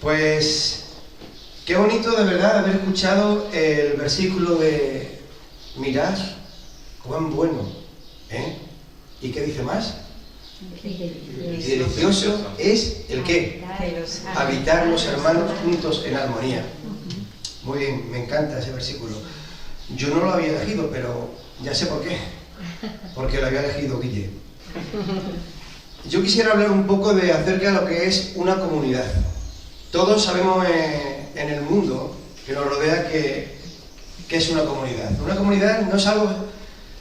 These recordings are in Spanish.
Pues qué bonito de verdad haber escuchado el versículo de mirad cuán bueno, ¿eh? ¿Y qué dice más? Y delicioso es el qué, habitar los hermanos juntos en armonía. Muy bien, me encanta ese versículo. Yo no lo había elegido, pero ya sé por qué, porque lo había elegido Guille. Yo quisiera hablar un poco acerca de lo que es una comunidad. Todos sabemos en el mundo que nos rodea que es una comunidad. Una comunidad no es algo,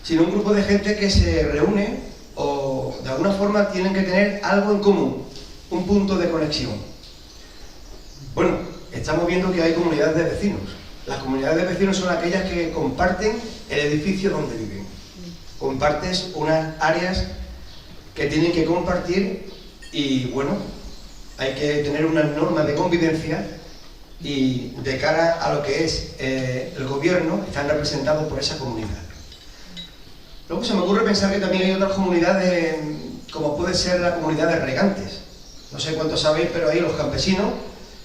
sino un grupo de gente que se reúne o de alguna forma tienen que tener algo en común, un punto de conexión. Bueno, estamos viendo que hay comunidades de vecinos. Las comunidades de vecinos son aquellas que comparten el edificio donde viven. Compartes unas áreas que tienen que compartir y, bueno, hay que tener unas normas de convivencia y de cara a lo que es el gobierno, están representados por esa comunidad. Luego se me ocurre pensar que también hay otras comunidades, como puede ser la comunidad de regantes. No sé cuántos sabéis, pero ahí los campesinos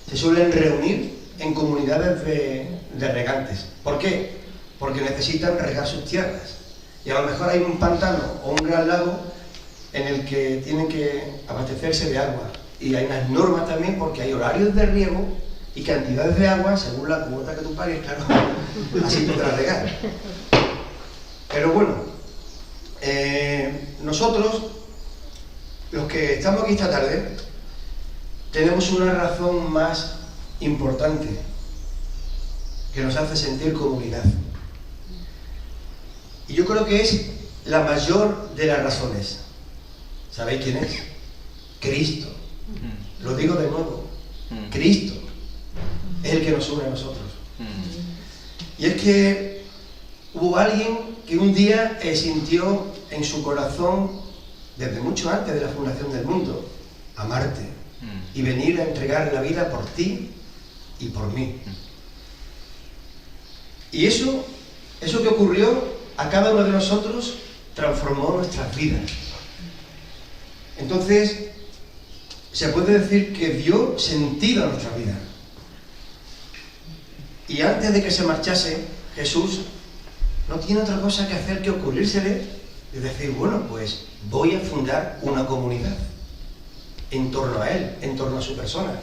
se suelen reunir en comunidades de regantes. ¿Por qué? Porque necesitan regar sus tierras. Y a lo mejor hay un pantano o un gran lago en el que tienen que abastecerse de agua. Y hay unas normas también porque hay horarios de riego y cantidades de agua según la cuota que tú pagues, claro, así podrás regar. Pero bueno, nosotros, los que estamos aquí esta tarde, tenemos una razón más importante que nos hace sentir comunidad. Y yo creo que es la mayor de las razones. ¿Sabéis quién es? Cristo. Lo digo de nuevo. Cristo es el que nos une a nosotros. Y es que hubo alguien que un día sintió en su corazón, desde mucho antes de la fundación del mundo, amarte y venir a entregar la vida por ti y por mí. Y eso que ocurrió a cada uno de nosotros transformó nuestras vidas. Entonces, se puede decir que dio sentido a nuestra vida. Y antes de que se marchase, Jesús no tiene otra cosa que hacer que ocurrírsele y decir, bueno, pues voy a fundar una comunidad en torno a Él, en torno a su persona.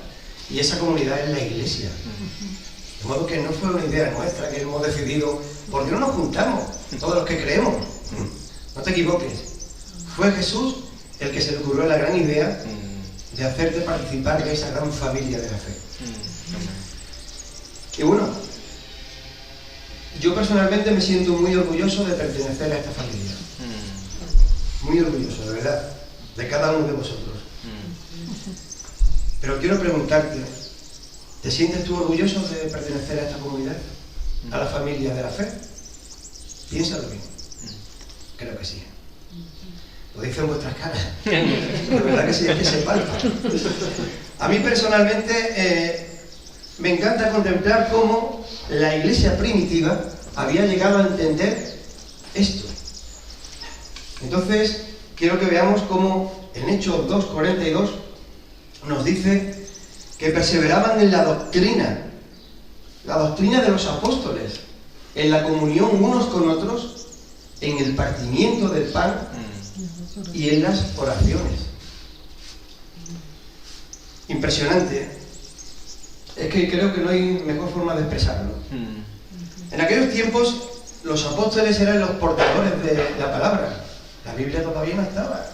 Y esa comunidad es la Iglesia. De modo que no fue una idea nuestra que hemos decidido, ¿por qué no nos juntamos todos los que creemos? No te equivoques. Fue Jesús el que se le ocurrió la gran idea de hacerte participar de esa gran familia de la fe. Y bueno, yo personalmente me siento muy orgulloso de pertenecer a esta familia. Muy orgulloso, de verdad, de cada uno de vosotros. Pero quiero preguntarte, ¿te sientes tú orgulloso de pertenecer a esta comunidad? ¿A la familia de la fe? Piénsalo bien. Creo que sí. Lo dicen vuestras caras. De verdad que sí, es que se palpa. A mí personalmente me encanta contemplar cómo la iglesia primitiva había llegado a entender esto. Entonces, quiero que veamos cómo en Hechos 2:42 nos dice que perseveraban en la doctrina de los apóstoles, en la comunión unos con otros, en el partimiento del pan y en las oraciones. Impresionante. Es que creo que no hay mejor forma de expresarlo. En aquellos tiempos los apóstoles eran los portadores de la palabra. La Biblia todavía no estaba.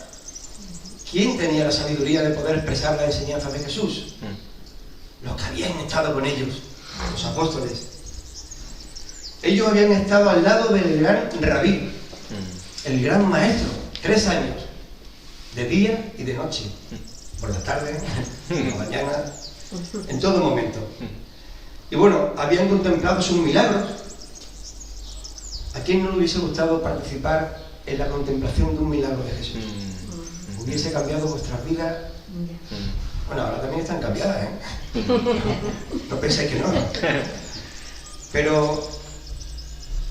¿Quién tenía la sabiduría de poder expresar la enseñanza de Jesús? Los que habían estado con ellos, los apóstoles. Ellos habían estado al lado del gran rabí, el gran maestro, 3 años, de día y de noche, por la tarde, por la mañana, en todo momento. Y bueno, habían contemplado sus milagros. ¿A quién no le hubiese gustado participar en la contemplación de un milagro de Jesús? Hubiese cambiado vuestras vidas. Bueno, ahora también están cambiadas, ¿eh? No pensáis que no. Pero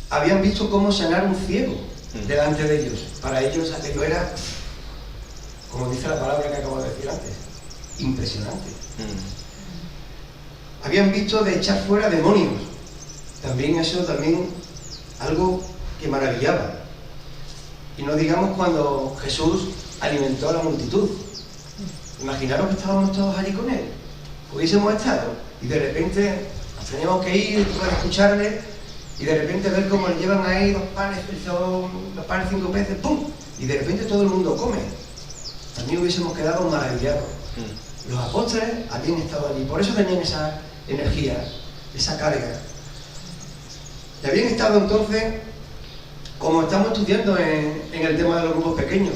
habían visto cómo sanar un ciego delante de ellos. Para ellos aquello era, como dice la palabra que acabo de decir antes, impresionante. Habían visto de echar fuera demonios. También algo que maravillaba. Y no digamos cuando Jesús alimentó a la multitud. Imaginaros que estábamos todos allí con él. Hubiésemos estado y de repente nos teníamos que ir para escucharle y de repente ver cómo le llevan ahí los panes 5 peces, ¡pum! Y de repente todo el mundo come. También hubiésemos quedado maravillados. Los apóstoles habían estado allí, por eso tenían esa energía, esa carga. Y habían estado entonces, como estamos estudiando en el tema de los grupos pequeños,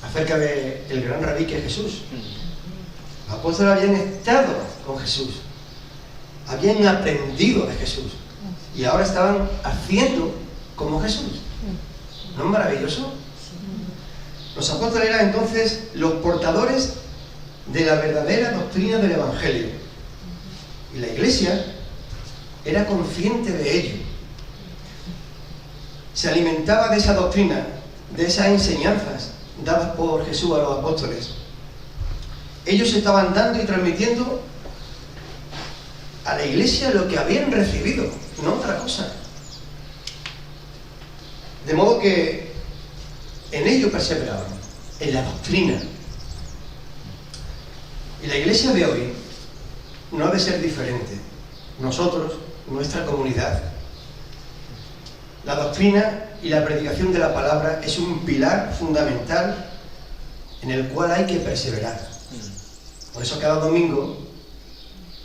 acerca del gran rabí que es Jesús. Los apóstoles habían estado con Jesús, habían aprendido de Jesús y ahora estaban haciendo como Jesús. ¿No es maravilloso? Los apóstoles eran entonces los portadores de la verdadera doctrina del Evangelio y la Iglesia era consciente de ello. Se alimentaba de esa doctrina, de esas enseñanzas dadas por Jesús a los apóstoles. Ellos estaban dando y transmitiendo a la Iglesia lo que habían recibido, no otra cosa. De modo que en ello perseveraban, en la doctrina. Y la Iglesia de hoy no ha de ser diferente. Nosotros, nuestra comunidad, la doctrina y la predicación de la palabra es un pilar fundamental en el cual hay que perseverar. Por eso cada domingo,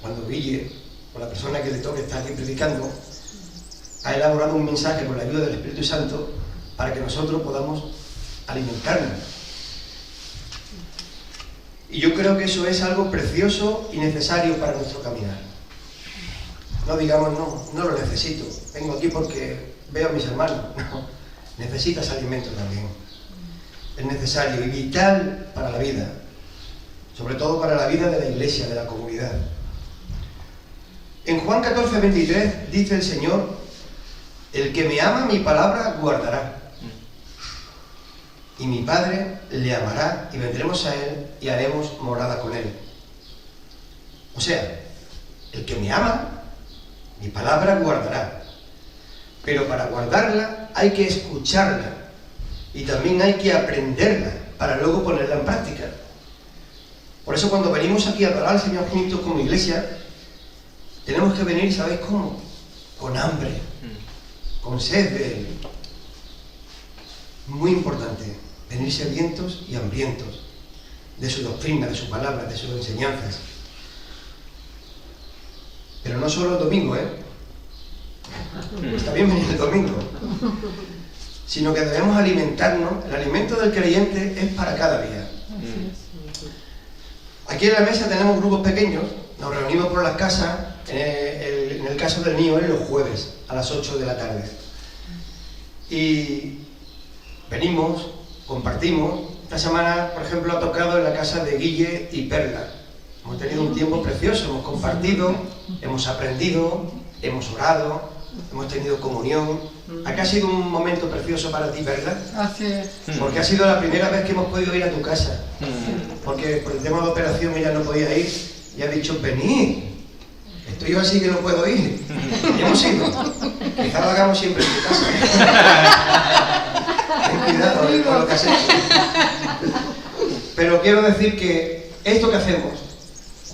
cuando Guille, o la persona que le toque estar aquí predicando, ha elaborado un mensaje con la ayuda del Espíritu Santo para que nosotros podamos alimentarnos. Y yo creo que eso es algo precioso y necesario para nuestro caminar. No digamos, no lo necesito, vengo aquí porque veo a mis hermanos. No, necesitas alimento también. Es necesario y vital para la vida, sobre todo para la vida de la Iglesia, de la comunidad. En Juan 14:23 dice el Señor: el que me ama, mi palabra guardará. Y mi Padre le amará y vendremos a él y haremos morada con él. O sea, el que me ama, mi palabra guardará. Pero para guardarla hay que escucharla y también hay que aprenderla para luego ponerla en práctica. Por eso cuando venimos aquí a adorar al Señor juntos como iglesia, tenemos que venir, ¿sabéis cómo? Con hambre, con sed de Él. Muy importante, venir sedientos y hambrientos de su doctrina, de su palabra, de sus enseñanzas. Pero no solo el domingo, Está bien venir el domingo. Sino que debemos alimentarnos. El alimento del creyente es para cada día. Aquí en la mesa tenemos grupos pequeños, nos reunimos por las casas, en el caso del mío, los jueves, a las 8 de la tarde. Y venimos, compartimos. Esta semana, por ejemplo, ha tocado en la casa de Guille y Perla. Hemos tenido un tiempo precioso, hemos compartido, hemos aprendido, hemos orado, hemos tenido comunión. ¿A qué ha sido un momento precioso para ti, Perla? Así es. Porque ha sido la primera vez que hemos podido ir a tu casa. Porque por el tema de operación ella no podía ir y ha dicho, venid. Estoy yo así que no puedo ir. Y hemos ido. Quizá lo hagamos siempre en tu casa. Ten cuidado con lo que has hecho. Pero quiero decir que esto que hacemos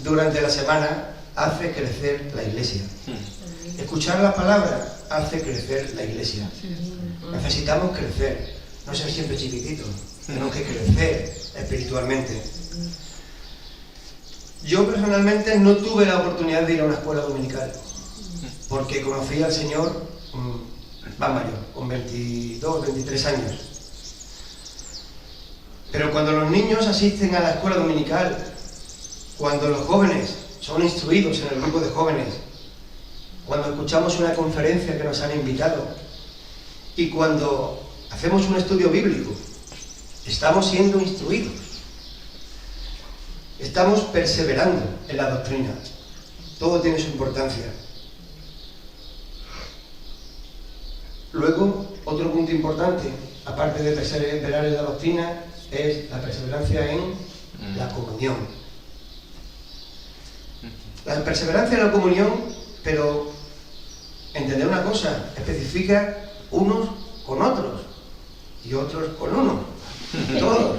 durante la semana hace crecer la iglesia. Escuchar la palabra hace crecer la iglesia. Necesitamos crecer, no ser siempre chiquititos, tenemos que crecer espiritualmente. Yo personalmente no tuve la oportunidad de ir a una escuela dominical, porque conocí al Señor más mayor, con 22, 23 años. Pero cuando los niños asisten a la escuela dominical, cuando los jóvenes son instruidos en el grupo de jóvenes, cuando escuchamos una conferencia que nos han invitado y cuando hacemos un estudio bíblico, estamos siendo instruidos. Estamos perseverando en la doctrina. Todo tiene su importancia. Luego, otro punto importante, aparte de perseverar en la doctrina, es la perseverancia en la comunión. La perseverancia en la comunión, pero entender una cosa, especifica unos con otros y otros con unos, todos.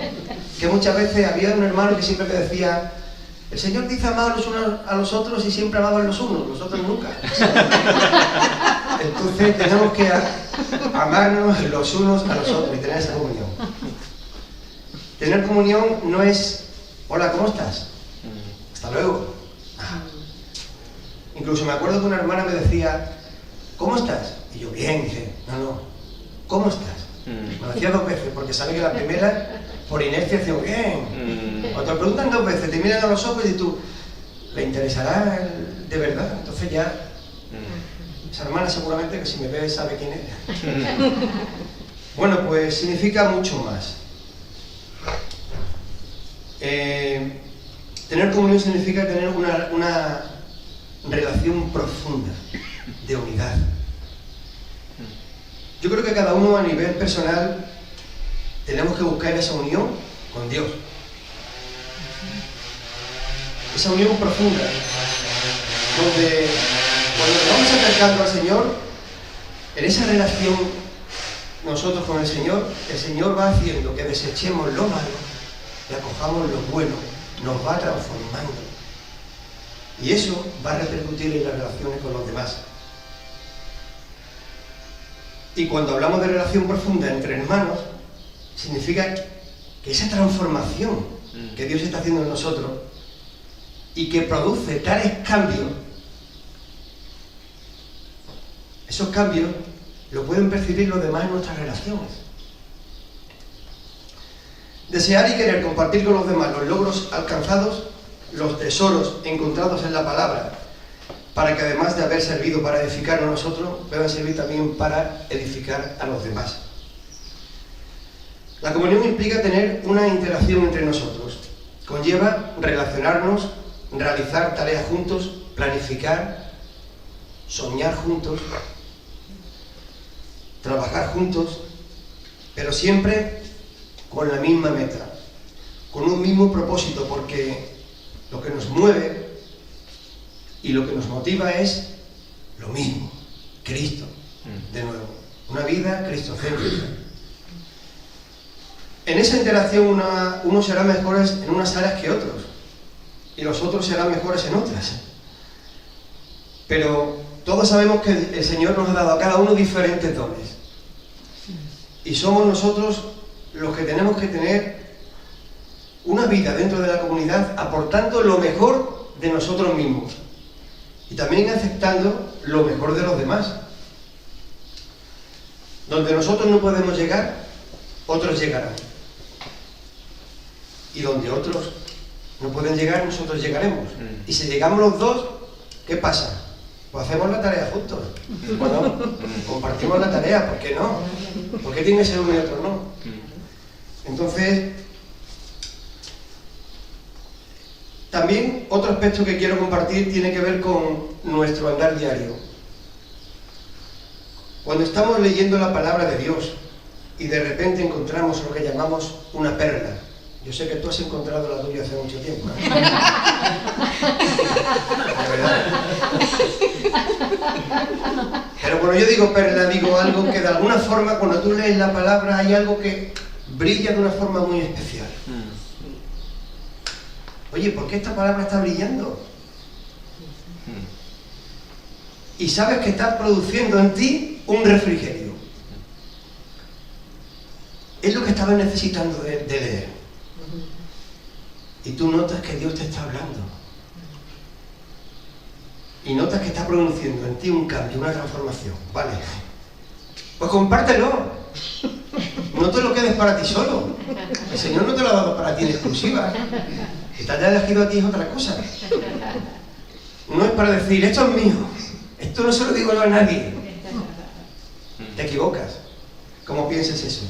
Que muchas veces había un hermano que siempre me decía: el Señor dice amar los unos a los otros y siempre amaban los unos, los otros nunca. Entonces tenemos que amarnos los unos a los otros y tener esa comunión. Tener comunión no es: hola, ¿cómo estás? Hasta luego. Incluso me acuerdo que una hermana me decía: ¿cómo estás? Y yo: bien. Dice: no, ¿cómo estás? Me lo decía 2 veces, porque sabe que la primera, por inercia, decía: bien. Cuando te preguntan 2 veces, te miran a los ojos y tú: ¿le interesará de verdad? Entonces ya, esa hermana seguramente, que si me ve sabe quién es. Bueno, pues significa mucho más. Tener comunión significa tener una relación profunda de unidad. Yo creo que cada uno a nivel personal tenemos que buscar esa unión con Dios. Esa unión profunda, donde cuando nos vamos acercando al Señor, en esa relación nosotros con el Señor va haciendo que desechemos lo malo y acojamos lo bueno, nos va transformando. Y eso va a repercutir en las relaciones con los demás. Y cuando hablamos de relación profunda entre hermanos, significa que esa transformación que Dios está haciendo en nosotros y que produce tales cambios, esos cambios lo pueden percibir los demás en nuestras relaciones. Desear y querer compartir con los demás los logros alcanzados, los tesoros encontrados en la palabra, para que además de haber servido para edificar a nosotros, puedan servir también para edificar a los demás. La comunión implica tener una interacción entre nosotros. Conlleva relacionarnos, realizar tareas juntos, planificar, soñar juntos, trabajar juntos, pero siempre con la misma meta, con un mismo propósito, porque lo que nos mueve y lo que nos motiva es lo mismo: Cristo, de nuevo, una vida cristocéntrica. En esa interacción unos serán mejores en unas áreas que otros, y los otros serán mejores en otras. Pero todos sabemos que el Señor nos ha dado a cada uno diferentes dones, y somos nosotros los que tenemos que tener una vida dentro de la comunidad aportando lo mejor de nosotros mismos y también aceptando lo mejor de los demás. Donde nosotros no podemos llegar, otros llegarán. Y donde otros no pueden llegar, nosotros llegaremos. Y si llegamos los dos, ¿qué pasa? Pues hacemos la tarea juntos. Bueno, compartimos la tarea, ¿por qué no? ¿Por qué tiene que ser uno y otro no? Entonces, también otro aspecto que quiero compartir tiene que ver con nuestro andar diario. Cuando estamos leyendo la palabra de Dios y de repente encontramos lo que llamamos una perla. Yo sé que tú has encontrado la tuya hace mucho tiempo, ¿eh? De verdad. Pero cuando yo digo perla, digo algo que de alguna forma, cuando tú lees la palabra, hay algo que brilla de una forma muy especial. Oye, ¿por qué esta palabra está brillando? Y sabes que estás produciendo en ti un refrigerio. Es lo que estabas necesitando de leer. Y tú notas que Dios te está hablando. Y notas que está produciendo en ti un cambio, una transformación. Vale. Pues compártelo. No te lo quedes para ti solo. El Señor no te lo ha dado para ti en exclusiva. Que te haya elegido a ti es otra cosa. No es para decir: esto es mío. Esto no se lo digo yo a nadie. Te equivocas. ¿Cómo piensas eso?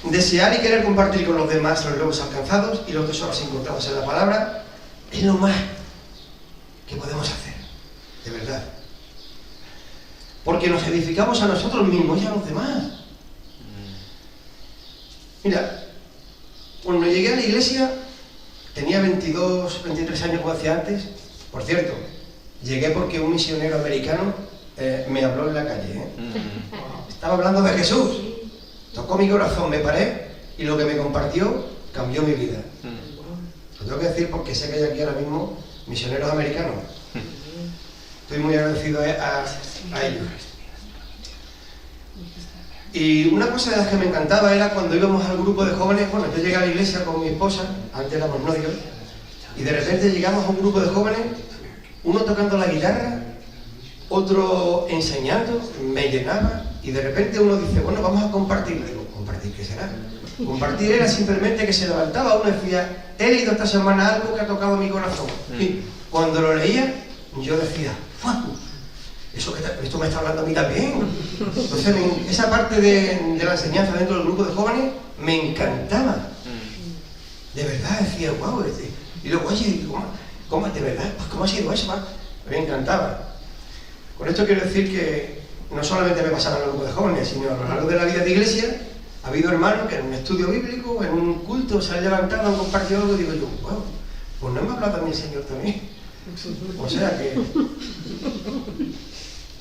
Desear y querer compartir con los demás los logros alcanzados y los tesoros encontrados en la palabra es lo más que podemos hacer, de verdad. Porque nos edificamos a nosotros mismos y a los demás. Mira, cuando llegué a la iglesia, tenía 22, 23 años como decía antes, Por cierto, llegué porque un misionero americano me habló en la calle. Estaba hablando de Jesús. Tocó mi corazón, me paré y lo que me compartió cambió mi vida. Lo tengo que decir porque sé que hay aquí ahora mismo misioneros americanos. Estoy muy agradecido a ellos. Y una cosa de las que me encantaba era cuando íbamos al grupo de jóvenes. Bueno, yo llegué a la iglesia con mi esposa, antes éramos novios, y de repente llegamos a un grupo de jóvenes, uno tocando la guitarra, otro enseñando, me llenaba, y de repente uno dice, bueno, vamos a compartir. Digo, ¿compartir qué será? Compartir era simplemente que se levantaba uno y decía, he leído esta semana algo que ha tocado mi corazón. Y cuando lo leía, yo decía, ¡wow! Esto me está hablando a mí también. Entonces, esa parte de la enseñanza dentro del grupo de jóvenes me encantaba. De verdad, decía, wow. Y luego, oye, ¿cómo de verdad? Pues, ¿cómo ha sido eso? Me encantaba. Con esto quiero decir que no solamente me pasaba en el grupo de jóvenes, sino a lo largo de la vida de iglesia, ha habido hermanos que en un estudio bíblico, en un culto, se han levantado, han compartido algo y digo yo, wow, pues no me ha hablado también el Señor también. O sea que...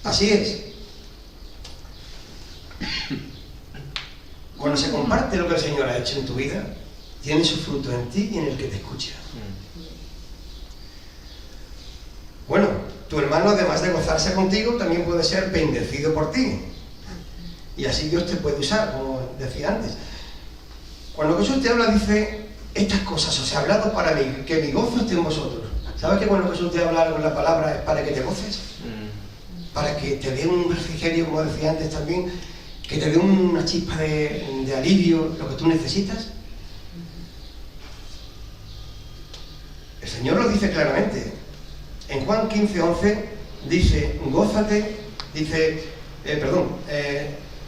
Así es. Cuando se comparte lo que el Señor ha hecho en tu vida, tiene su fruto en ti y en el que te escucha. Bueno, tu hermano, además de gozarse contigo, también puede ser bendecido por ti. Y así Dios te puede usar, como decía antes. Cuando Jesús te habla, dice, estas cosas os he hablado para mí, que mi gozo esté en vosotros. ¿Sabes que cuando Jesús te habla con la palabra es para que te goces? Para que te dé un refrigerio, como decía antes también, que te dé una chispa de alivio, lo que tú necesitas. El Señor lo dice claramente. En Juan 15:11 dice, gózate, dice,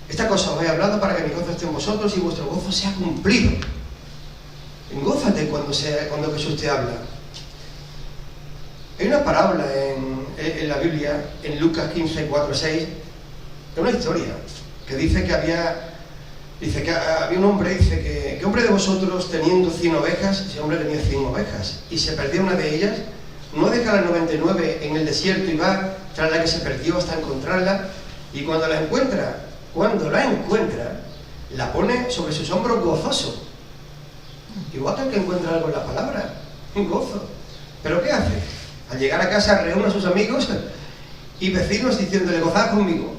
esta cosa os he hablado para que mi gozo esté en vosotros y vuestro gozo sea cumplido. Gózate cuando Jesús te habla. Hay una parábola en la Biblia, en Lucas 15:4-6, es una historia que dice que había un hombre, dice que ¿qué hombre de vosotros teniendo 100 ovejas, ese hombre tenía 100 ovejas, y se perdió una de ellas, no deja las 99 en el desierto y va tras la que se perdió hasta encontrarla, y cuando la encuentra, la pone sobre sus hombros gozoso? Igual que el que encuentra algo en la palabra, un gozo. ¿Pero qué hace? Al llegar a casa reúne a sus amigos y vecinos diciéndole, gozad conmigo,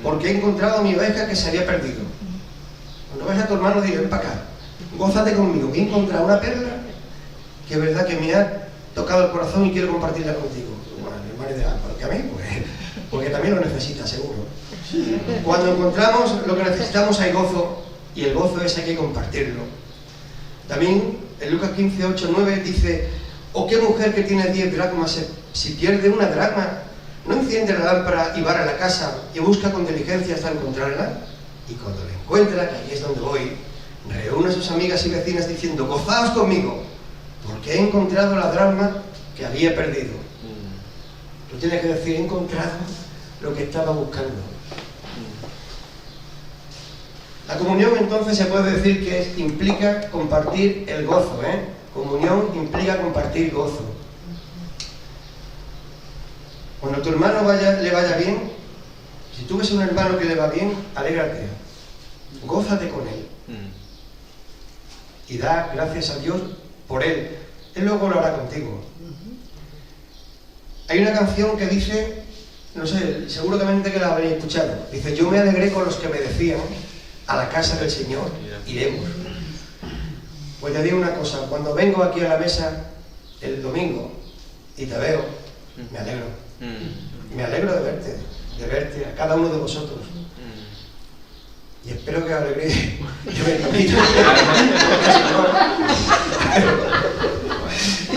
porque he encontrado a mi oveja que se había perdido. Cuando vayas a tu hermano, dile, ven para acá, gózate conmigo, que he encontrado una perla que es verdad que me ha tocado el corazón y quiero compartirla contigo. Bueno, mi hermano dirá, ¿por qué a mí? Pues, porque también lo necesita, seguro. Cuando encontramos lo que necesitamos hay gozo, y el gozo es hay que compartirlo. También en Lucas 15:8-9 dice, ¿o qué mujer que tiene 10 dracmas, si pierde una dracma, no enciende la lámpara y va a la casa y busca con diligencia hasta encontrarla? Y cuando la encuentra, que ahí es donde voy, reúne a sus amigas y vecinas diciendo, gozaos conmigo, porque he encontrado la dracma que había perdido. Tú tienes que decir, he encontrado lo que estaba buscando. La comunión entonces se puede decir que implica compartir el gozo, Comunión implica compartir gozo. Cuando a tu hermano le vaya bien, si tú ves a un hermano que le va bien, alégrate, gózate con él. Y da gracias a Dios por él. Él luego lo hará contigo. Hay una canción que dice, no sé, seguramente que la habréis escuchado. Dice, yo me alegré con los que me decían, a la casa del Señor iremos. Pues te digo una cosa, cuando vengo aquí a la mesa el domingo y te veo, me alegro. Me alegro de verte a cada uno de vosotros. Y espero que alegréis. Yo me invito.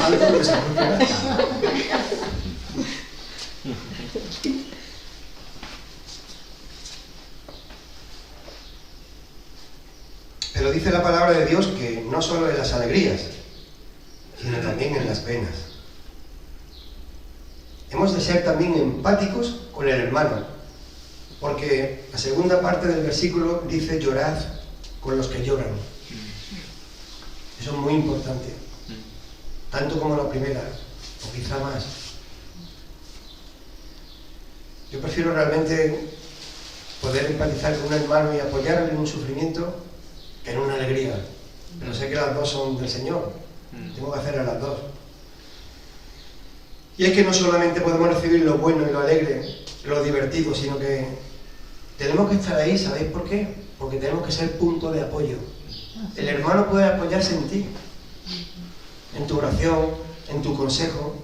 Algo que se puede. Pero dice la palabra de Dios que no solo en las alegrías, sino también en las penas. Hemos de ser también empáticos con el hermano, porque la segunda parte del versículo dice llorad con los que lloran. Eso es muy importante, tanto como la primera, o quizá más. Yo prefiero realmente poder empatizar con un hermano y apoyarle en un sufrimiento que en una alegría. Pero sé que las dos son del Señor. Tengo que hacer a las dos. Y es que no solamente podemos recibir lo bueno y lo alegre, lo divertido, sino que tenemos que estar ahí. ¿Sabéis por qué? Porque tenemos que ser punto de apoyo. El hermano puede apoyarse en ti, en tu oración, en tu consejo.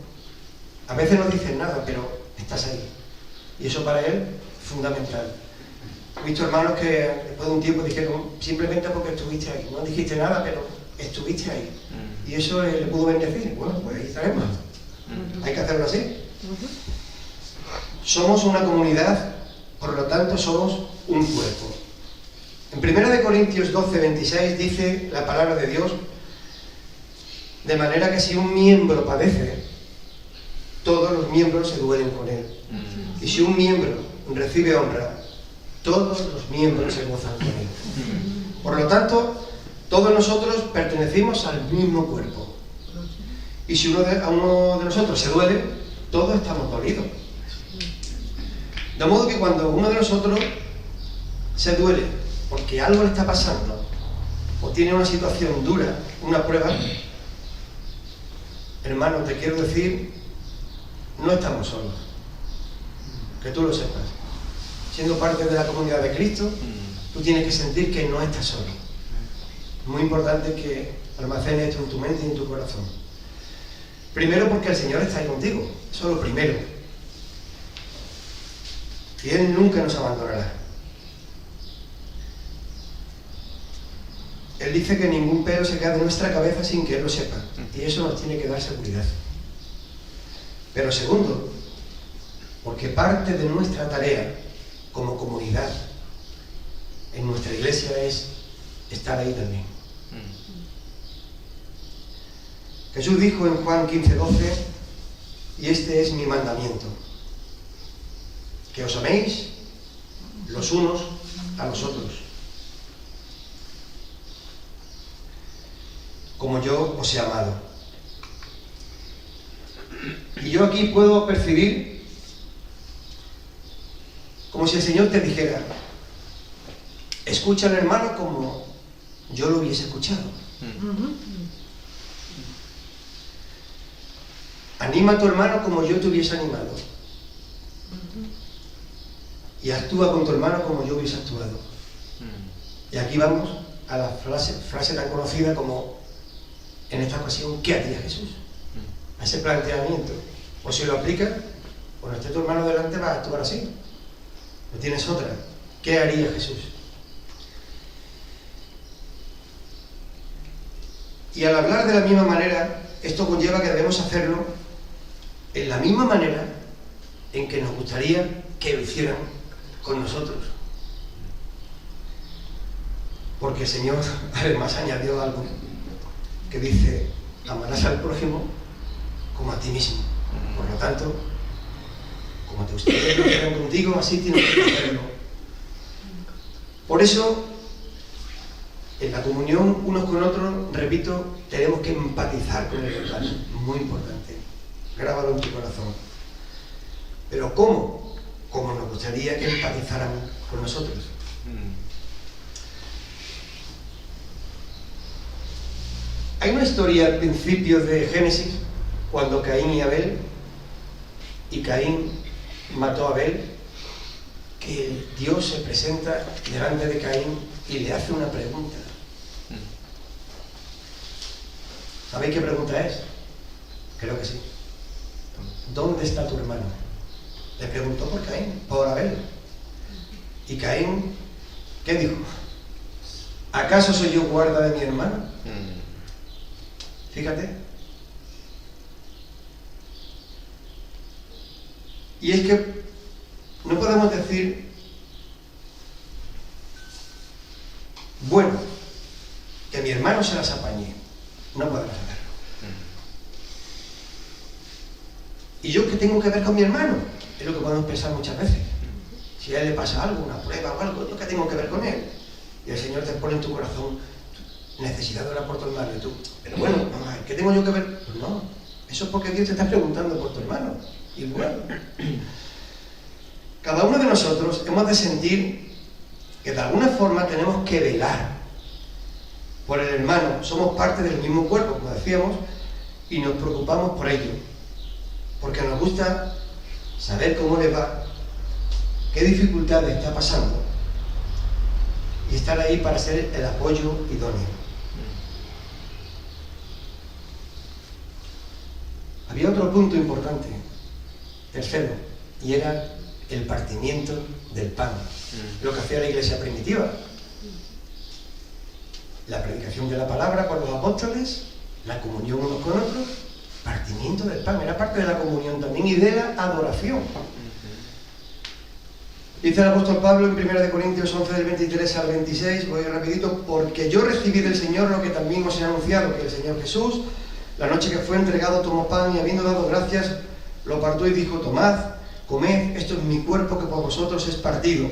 A veces no dices nada, pero estás ahí. Y eso para él es fundamental. He visto hermanos que después de un tiempo dijeron, simplemente porque estuviste ahí. No dijiste nada, pero estuviste ahí. Y eso le pudo bendecir. Bueno, pues ahí estaremos. Hay que hacerlo así. Somos una comunidad, por lo tanto somos un cuerpo. En 1 Corintios 12, 26 dice la palabra de Dios, de manera que si un miembro padece, todos los miembros se duelen con él. Y si un miembro recibe honra, todos los miembros se gozan con él. Por lo tanto, todos nosotros pertenecemos al mismo cuerpo. Y si a uno de nosotros se duele, todos estamos dolidos. De modo que cuando uno de nosotros se duele porque algo le está pasando, o tiene una situación dura, una prueba, hermano, te quiero decir, no estamos solos. Que tú lo sepas. Siendo parte de la comunidad de Cristo, tú tienes que sentir que no estás solo. Es muy importante que almacenes esto en tu mente y en tu corazón. Primero porque el Señor está ahí contigo. Eso es lo primero. Y Él nunca nos abandonará. Él dice que ningún pelo se cae de nuestra cabeza sin que Él lo sepa. Y eso nos tiene que dar seguridad. Pero segundo, porque parte de nuestra tarea como comunidad en nuestra iglesia es estar ahí también. Jesús dijo en Juan 15:12, y este es mi mandamiento, que os améis los unos a los otros, como yo os he amado. Y yo aquí puedo percibir como si el Señor te dijera, escucha al hermano como yo lo hubiese escuchado. Anima a tu hermano como yo te hubiese animado. Y actúa con tu hermano como yo hubiese actuado. Y aquí vamos a la frase tan conocida como, en esta ocasión, ¿qué haría Jesús? A ese planteamiento. O si lo aplicas, cuando esté tu hermano delante vas a actuar así. No tienes otra. ¿Qué haría Jesús? Y al hablar de la misma manera, esto conlleva que debemos hacerlo en la misma manera en que nos gustaría que lo hicieran con nosotros. Porque el Señor además añadió algo que dice, amarás al prójimo como a ti mismo. Por lo tanto, como te gustaría que lo hicieran contigo, así tienes que hacerlo. Por eso, en la comunión unos con otros, repito, tenemos que empatizar con el hermano. Muy importante. Grábalo en tu corazón. Pero ¿cómo? Como nos gustaría que empatizaran con nosotros. Hay una historia al principio de Génesis, cuando Caín y Abel, y Caín mató a Abel, que Dios se presenta delante de Caín y le hace una pregunta. ¿Sabéis qué pregunta es? Creo que sí. ¿Dónde está tu hermano? Le preguntó por Caín, por Abel. Y Caín, ¿qué dijo? ¿Acaso soy yo guarda de mi hermano? Fíjate. Y es que no podemos decir, bueno, que mi hermano se las apañe. No podemos hacerlo. ¿Y yo qué tengo que ver con mi hermano? Es lo que podemos pensar muchas veces. Si a él le pasa algo, una prueba o algo, ¿yo qué tengo que ver con él? Y el Señor te pone en tu corazón necesidad de orar por tu hermano. Y tú, pero bueno, mamá, ¿qué tengo yo que ver? Pues no, eso es porque Dios te está preguntando por tu hermano. Y bueno, Cada uno de nosotros hemos de sentir que de alguna forma tenemos que velar por el hermano. Somos parte del mismo cuerpo, como decíamos, y nos preocupamos por ello, porque nos gusta saber cómo le va, qué dificultades está pasando, y estar ahí para ser el apoyo idóneo. Había otro punto importante, tercero, y era el partimiento del pan, lo que hacía la iglesia primitiva. La predicación de la palabra por los apóstoles, la comunión unos con otros, partimiento del pan, era parte de la comunión también y de la adoración. Dice el apóstol Pablo en 1 Corintios 11 del 23 al 26, voy rapidito, porque yo recibí del Señor lo que también os he anunciado, que el Señor Jesús, la noche que fue entregado, tomó pan y habiendo dado gracias, lo partió y dijo, tomad, comed, esto es mi cuerpo que por vosotros es partido.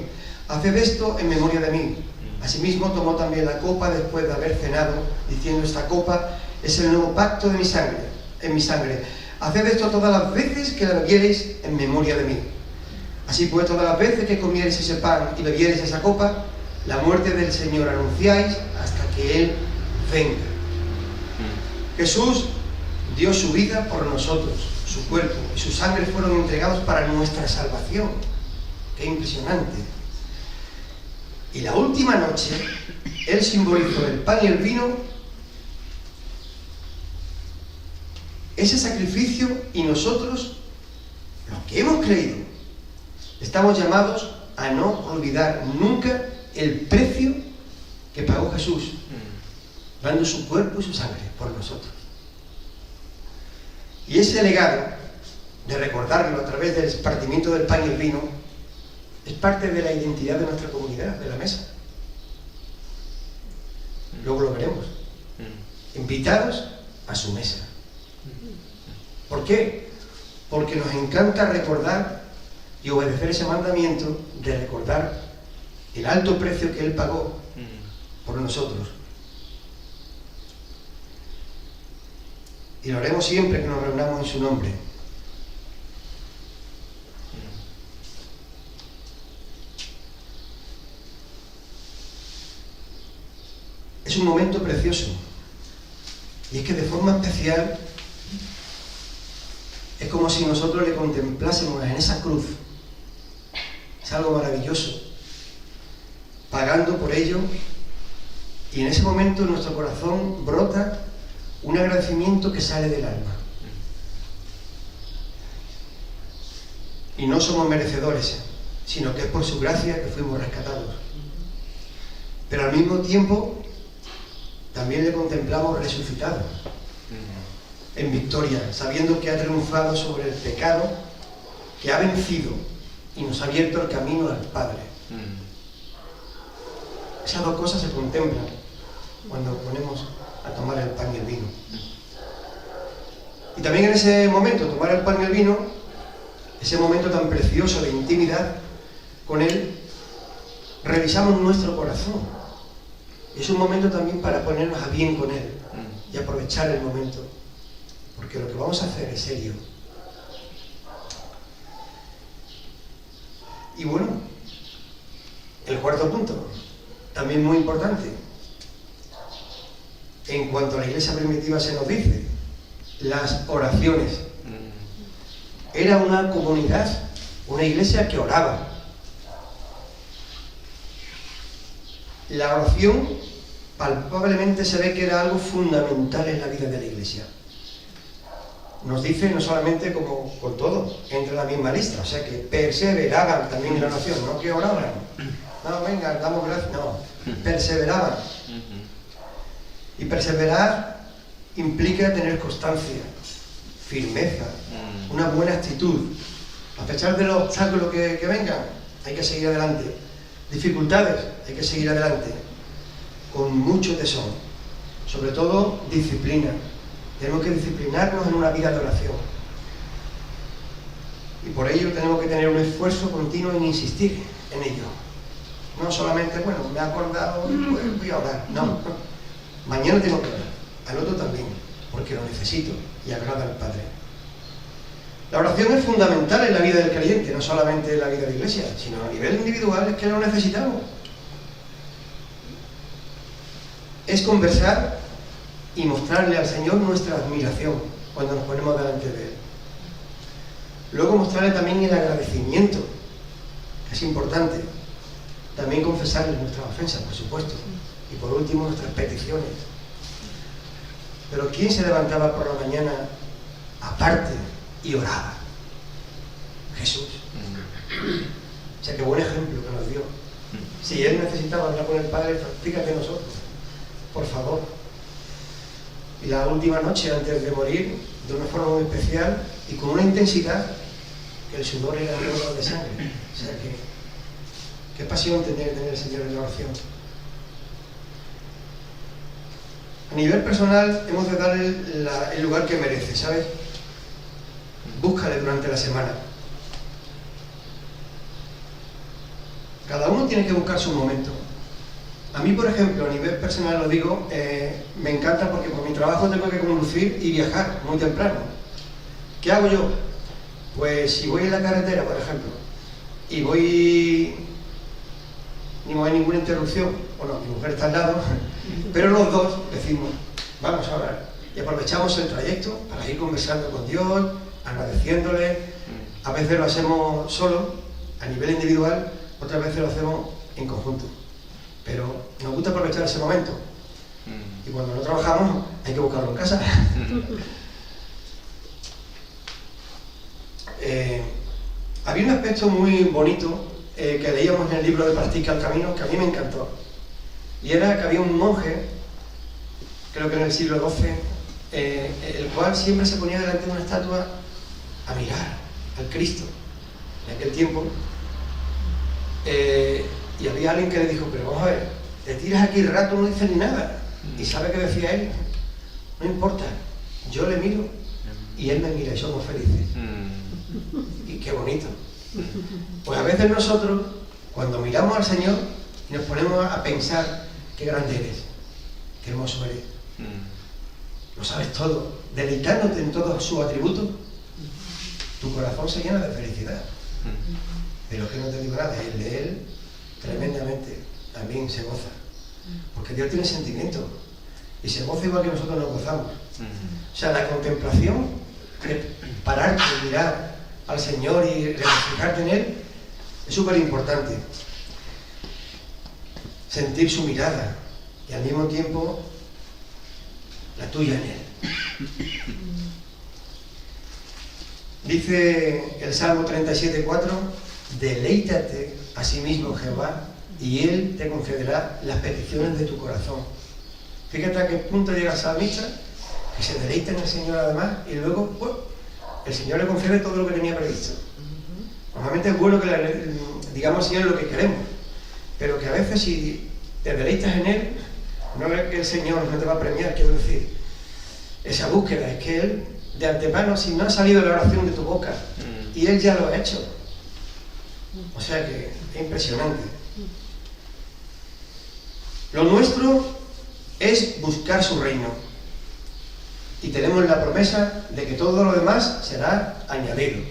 Haced esto en memoria de mí. Asimismo tomó también la copa después de haber cenado, diciendo, esta copa es el nuevo pacto de mi sangre, en mi sangre. Haced esto todas las veces que la bebiereis en memoria de mí. Así pues, todas las veces que comiereis ese pan y bebiereis esa copa, la muerte del Señor anunciáis hasta que Él venga. Jesús dio su vida por nosotros, su cuerpo y su sangre fueron entregados para nuestra salvación. ¡Qué impresionante! Y la última noche, Él simbolizó el pan y el vino, ese sacrificio, y nosotros, los que hemos creído, estamos llamados a no olvidar nunca el precio que pagó Jesús, dando su cuerpo y su sangre por nosotros. Y ese legado de recordarlo a través del partimiento del pan y el vino es parte de la identidad de nuestra comunidad, de la mesa. Luego lo veremos. Invitados a su mesa. ¿Por qué? Porque nos encanta recordar y obedecer ese mandamiento de recordar el alto precio que Él pagó por nosotros. Y lo haremos siempre que nos reunamos en su nombre. Es un momento precioso. Y es que de forma especial es como si nosotros le contemplásemos en esa cruz. Es algo maravilloso. Pagando por ello. Y en ese momento en nuestro corazón brota un agradecimiento que sale del alma. Y no somos merecedores, sino que es por su gracia que fuimos rescatados. Pero al mismo tiempo también le contemplamos resucitado, en victoria, sabiendo que ha triunfado sobre el pecado, que ha vencido y nos ha abierto el camino al Padre. Esas dos cosas se contemplan cuando ponemos a tomar el pan y el vino. Y también en ese momento, tomar el pan y el vino, ese momento tan precioso de intimidad con Él, revisamos nuestro corazón. Es un momento también para ponernos a bien con Él y aprovechar el momento, porque lo que vamos a hacer es serio. Y bueno, el cuarto punto, también muy importante. En cuanto a la iglesia primitiva se nos dice, las oraciones. Era una comunidad, una iglesia que oraba. La oración palpablemente se ve que era algo fundamental en la vida de la iglesia. Nos dice no solamente como por todo, entra en la misma lista, o sea que perseveraban también en la oración, no que oraban. No, venga, damos gracias, no, perseveraban. Y perseverar implica tener constancia, firmeza, una buena actitud. A pesar de los obstáculos que vengan, hay que seguir adelante. Dificultades, hay que seguir adelante. Con mucho tesón. Sobre todo, disciplina. Tenemos que disciplinarnos en una vida de oración. Y por ello tenemos que tener un esfuerzo continuo en insistir en ello. No solamente, bueno, me he acordado, pues voy a orar. No. Mañana tengo que orar, al otro también, porque lo necesito y agrada al Padre. La oración es fundamental en la vida del creyente, no solamente en la vida de la iglesia, sino a nivel individual, es que lo necesitamos. Es conversar y mostrarle al Señor nuestra admiración cuando nos ponemos delante de Él. Luego mostrarle también el agradecimiento, que es importante. También confesarle nuestras ofensas, por supuesto. Y por último, nuestras peticiones. Pero ¿quién se levantaba por la mañana aparte y oraba? Jesús. O sea, qué buen ejemplo que nos dio. Si Él necesitaba hablar con el Padre, fíjate nosotros, por favor. Y la última noche, antes de morir, de una forma muy especial y con una intensidad que el sudor era un gota de sangre. O sea, qué pasión tener el Señor en la oración. A nivel personal, hemos de darle el lugar que merece, ¿sabes? Búscale durante la semana. Cada uno tiene que buscar su momento. A mí, por ejemplo, a nivel personal lo digo, me encanta porque por mi trabajo tengo que conducir y viajar muy temprano. ¿Qué hago yo? Pues si voy en la carretera, por ejemplo, y voy... no hay ninguna interrupción, bueno, mi mujer está al lado, pero los dos decimos, vamos a orar. Y aprovechamos el trayecto para ir conversando con Dios, agradeciéndole. A veces lo hacemos solo, a nivel individual, otras veces lo hacemos en conjunto. Pero nos gusta aprovechar ese momento. Y cuando no trabajamos, hay que buscarlo en casa. Había un aspecto muy bonito que leíamos en el libro de Practica el Camino, que a mí me encantó. Y era que había un monje, creo que en el siglo XII, el cual siempre se ponía delante de una estatua a mirar al Cristo. En aquel tiempo, y había alguien que le dijo, pero vamos a ver, te tiras aquí el rato, no dices ni nada. ¿Y sabe qué decía él? No importa, yo le miro y él me mira y somos felices. Y qué bonito. Pues a veces nosotros, cuando miramos al Señor y nos ponemos a pensar qué grande eres, qué hermoso eres, lo sabes todo, deleitándote en todos sus atributos, tu corazón se llena de felicidad. Pero que no te digo nada, el de Él tremendamente también se goza, porque Dios tiene sentimiento y se goza igual que nosotros nos gozamos. O sea, la contemplación, pararte, mirar al Señor y regocijarte en Él, es súper importante. Sentir su mirada y al mismo tiempo la tuya en Él. Dice el Salmo 37:4, deleítate a sí mismo, Jehová, y Él te concederá las peticiones de tu corazón. Fíjate a qué punto llega el salmista, que se deleita en el Señor además, y luego, pues, el Señor le concede todo lo que tenía previsto. Normalmente es bueno que digamos si es lo que queremos, pero que a veces si te deleitas en Él, no es que el Señor no te va a premiar, quiero decir, esa búsqueda, es que Él, de antemano, si no ha salido la oración de tu boca, y Él ya lo ha hecho. O sea que es impresionante. Lo nuestro es buscar su reino. Y tenemos la promesa de que todo lo demás será añadido.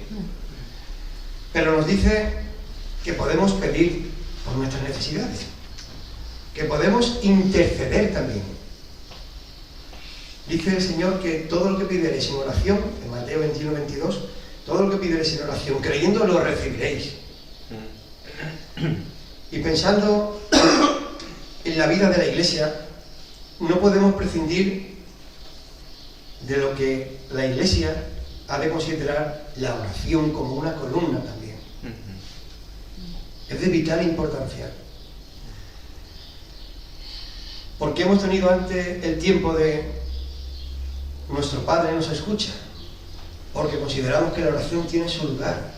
Pero nos dice que podemos pedir por nuestras necesidades. Que podemos interceder también. Dice el Señor que todo lo que pidiereis en oración, en Mateo 21:22, todo lo que pidiereis en oración, creyendo lo recibiréis. Y pensando en la vida de la Iglesia, no podemos prescindir de lo que la Iglesia ha de considerar la oración como una columna también. Es de vital importancia. Porque hemos tenido antes el tiempo de nuestro Padre nos escucha, porque consideramos que la oración tiene su lugar.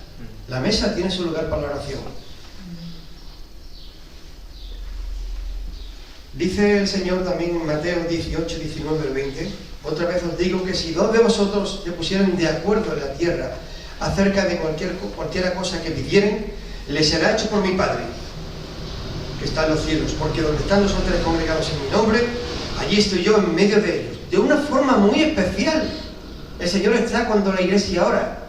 La mesa tiene su lugar para la oración. Dice el Señor también en Mateo 18, 19 al 20, otra vez os digo que si dos de vosotros se pusieran de acuerdo en la tierra acerca de cualquiera cosa que pidieren, les será hecho por mi Padre, que está en los cielos, porque donde están los tres congregados en mi nombre, allí estoy yo en medio de ellos. De una forma muy especial. El Señor está cuando la Iglesia ora.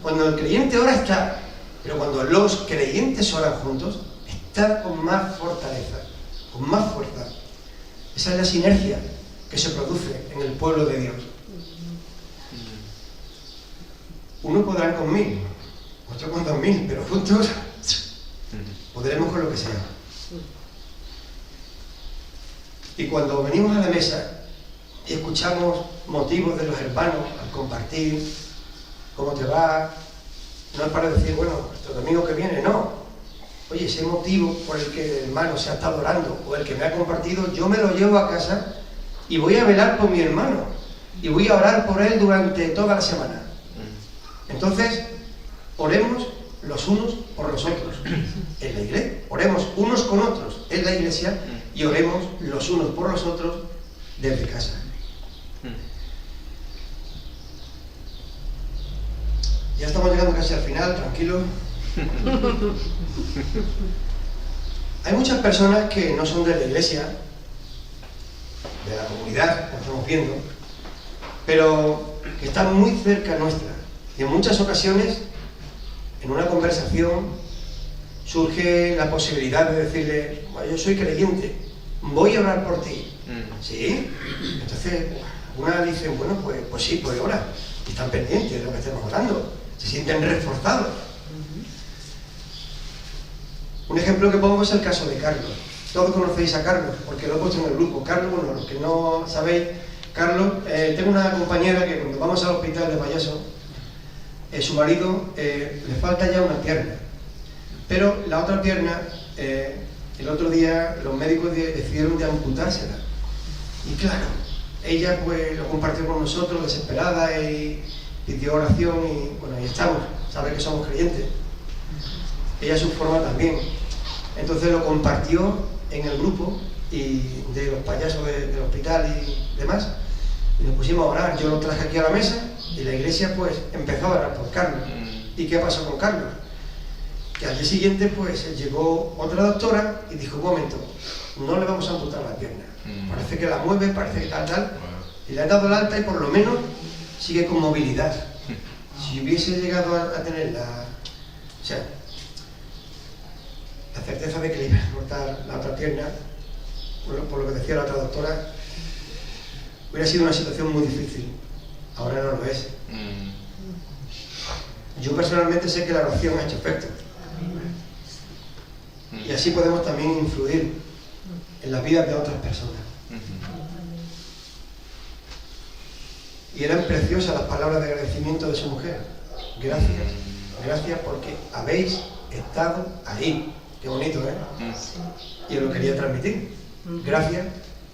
Cuando el creyente ora está, pero cuando los creyentes oran juntos, está con más fortaleza, con más fuerza. Esa es la sinergia que se produce en el pueblo de Dios. Uno podrán con 1000, otro con 2000, pero juntos podremos con lo que sea. Y cuando venimos a la mesa y escuchamos motivos de los hermanos al compartir, cómo te va, no es para decir, bueno, el domingo que viene, no. Oye, ese motivo por el que el hermano se ha estado orando o el que me ha compartido, yo me lo llevo a casa y voy a velar por mi hermano y voy a orar por él durante toda la semana. Entonces, oremos los unos por los otros en la iglesia, oremos unos con otros en la iglesia y oremos los unos por los otros desde casa. Ya estamos llegando casi al final, tranquilo. Hay muchas personas que no son de la iglesia, de la comunidad, como estamos viendo, pero que están muy cerca nuestra. Y en muchas ocasiones, en una conversación, surge la posibilidad de decirle, yo soy creyente, voy a orar por ti. ¿Sí? Entonces, algunas dicen, bueno, pues sí, pues ora. Y están pendientes de lo que estemos orando. Se sienten reforzados. Un ejemplo que pongo es el caso de Carlos. Todos conocéis a Carlos, porque lo he puesto en el grupo. Carlos, bueno, los que no sabéis, Carlos, tengo una compañera que cuando vamos al hospital de Payaso, su marido le falta ya una pierna. Pero la otra pierna, el otro día los médicos decidieron de amputársela. Y claro, ella pues lo compartió con nosotros desesperada y pidió oración y bueno, ahí estamos, sabe que somos creyentes. Ella a su forma también. Entonces lo compartió en el grupo y de los payasos del hospital y demás. Y nos pusimos a orar. Yo lo traje aquí a la mesa y la iglesia pues empezó a orar por Carlos. ¿Y qué pasó con Carlos? Que al día siguiente pues llegó otra doctora y dijo, un momento, no le vamos a amputar la pierna. Parece que la mueve, parece que tal. Y le han dado el alta y por lo menos sigue con movilidad. Si hubiese llegado a tener la certeza de que le iba a cortar la otra pierna, por lo que decía la otra doctora, hubiera sido una situación muy difícil. Ahora no lo es. Yo personalmente sé que la oración ha hecho efecto. Y así podemos también influir en las vidas de otras personas. Y eran preciosas las palabras de agradecimiento de su mujer. Gracias porque habéis estado ahí. Qué bonito, ¿eh? Y os lo quería transmitir. Gracias,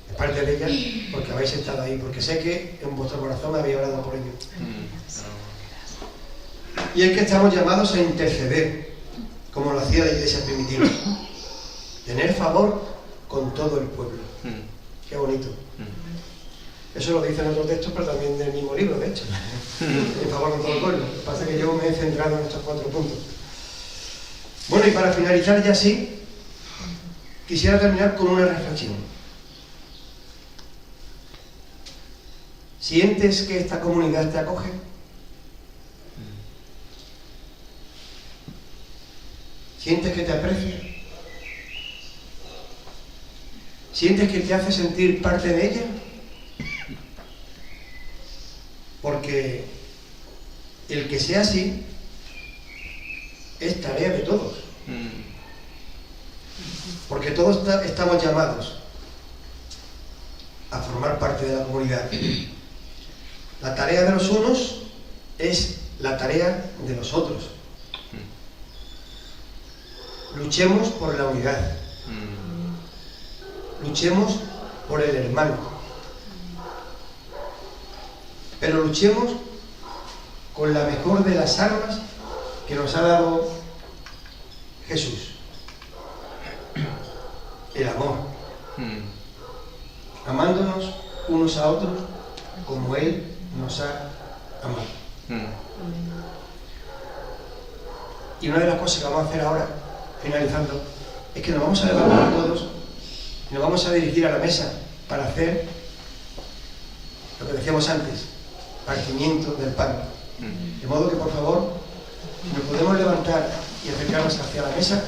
de parte de ella, porque habéis estado ahí, porque sé que en vuestro corazón habéis orado por ello. Y es que estamos llamados a interceder, como lo hacía la iglesia primitiva. Tener favor con todo el pueblo. Qué bonito. Eso lo dice en otros textos, pero también del mismo libro, de hecho. En favor con todo el pueblo. Lo que pasa es que yo me he centrado en estos 4 puntos. Bueno, y para finalizar ya sí, quisiera terminar con una reflexión. ¿Sientes que esta comunidad te acoge? ¿Sientes que te aprecia? ¿Sientes que te hace sentir parte de ella? Porque el que sea así es tarea de todos. Porque todos estamos llamados a formar parte de la comunidad. La tarea de los unos es la tarea de los otros. Luchemos por la unidad. Luchemos por el hermano. Pero luchemos con la mejor de las armas que nos ha dado Jesús. El amor. Amándonos unos a otros como Él nos ha amado. Y una de las cosas que vamos a hacer ahora, finalizando, es que nos vamos a levantar todos y nos vamos a dirigir a la mesa para hacer lo que decíamos antes, partimiento del pan. De modo que, por favor, Nos podemos levantar y acercarnos hacia la mesa.